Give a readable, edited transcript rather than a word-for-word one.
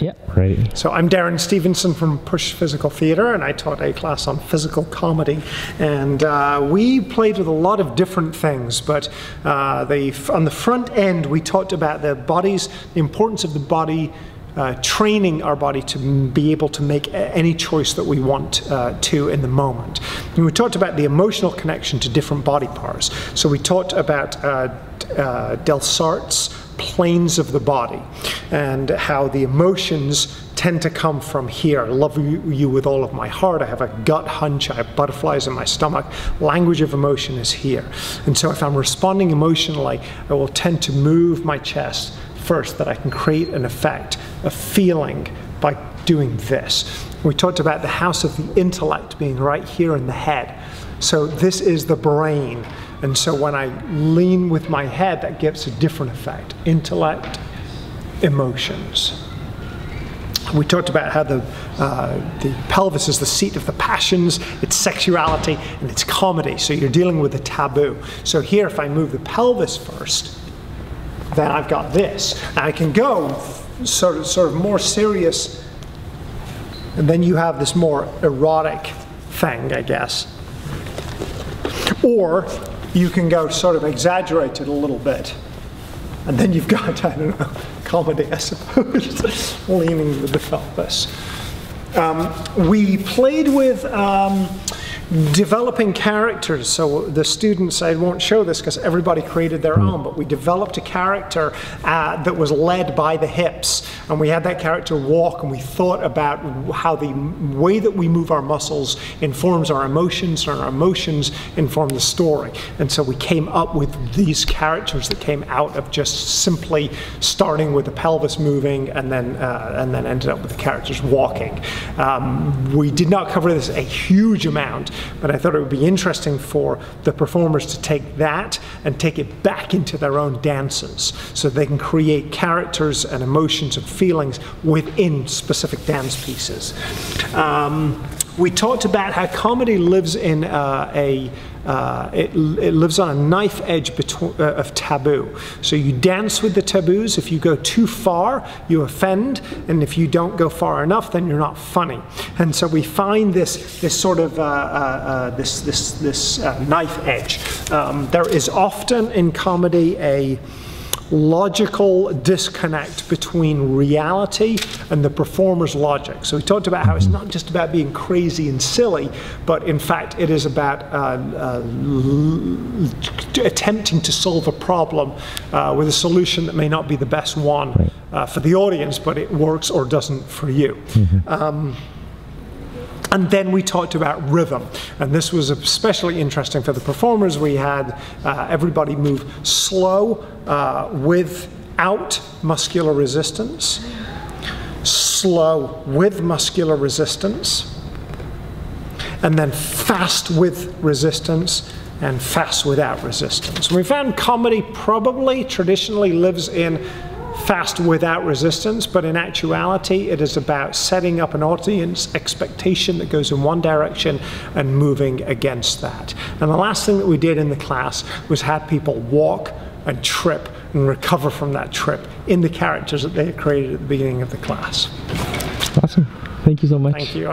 Yeah, ready. So I'm Darren Stevenson from Push Physical Theatre, and I taught a class on physical comedy. And we played with a lot of different things, but on the front end we talked about the importance of the body, training our body to be able to make any choice that we want to in the moment. And we talked about the emotional connection to different body parts. So we talked about Delsart's planes of the body and how the emotions tend to come from here. I love you with all of my heart. I have a gut hunch. I have butterflies in my stomach. Language of emotion is here. And so if I'm responding emotionally, I will tend to move my chest first, that I can create an effect, a feeling by doing this. We talked about the house of the intellect being right here in the head. So this is the brain. And so when I lean with my head, that gives a different effect. Intellect, emotions. We talked about how the pelvis is the seat of the passions, its sexuality, and its comedy. So you're dealing with a taboo. So here, if I move the pelvis first, then I've got this. And I can go sort of more serious, and then you have this more erotic thing, I guess. Or you can go sort of exaggerated a little bit, and then you've got, I don't know, comedy, I suppose, leaning with the pelvis. We played with developing characters. So the students, I won't show this because everybody created their own, but we developed a character that was led by the hips, and we had that character walk, and we thought about how the way that we move our muscles informs our emotions, and our emotions inform the story. And so we came up with these characters that came out of just simply starting with the pelvis moving and then ended up with the characters walking. We did not cover this a huge amount, but I thought it would be interesting for the performers to take that and take it back into their own dances, so they can create characters and emotions and feelings within specific dance pieces. We talked about how comedy lives in it lives on a knife edge of taboo. So you dance with the taboos. If you go too far, you offend, and if you don't go far enough, then you're not funny. And so we find this sort of knife edge. There is often in comedy a logical disconnect between reality and the performer's logic. So we talked about how it's not just about being crazy and silly, but in fact it is about attempting to solve a problem with a solution that may not be the best one for the audience, but it works or doesn't for you. And then we talked about rhythm, and this was especially interesting for the performers. We had everybody move slow without muscular resistance, slow with muscular resistance, and then fast with resistance, and fast without resistance. We found comedy probably traditionally lives in fast without resistance, but in actuality it is about setting up an audience expectation that goes in one direction and moving against that. And the last thing that we did in the class was have people walk and trip and recover from that trip in the characters that they had created at the beginning of the class. Awesome. Thank you so much. Thank you.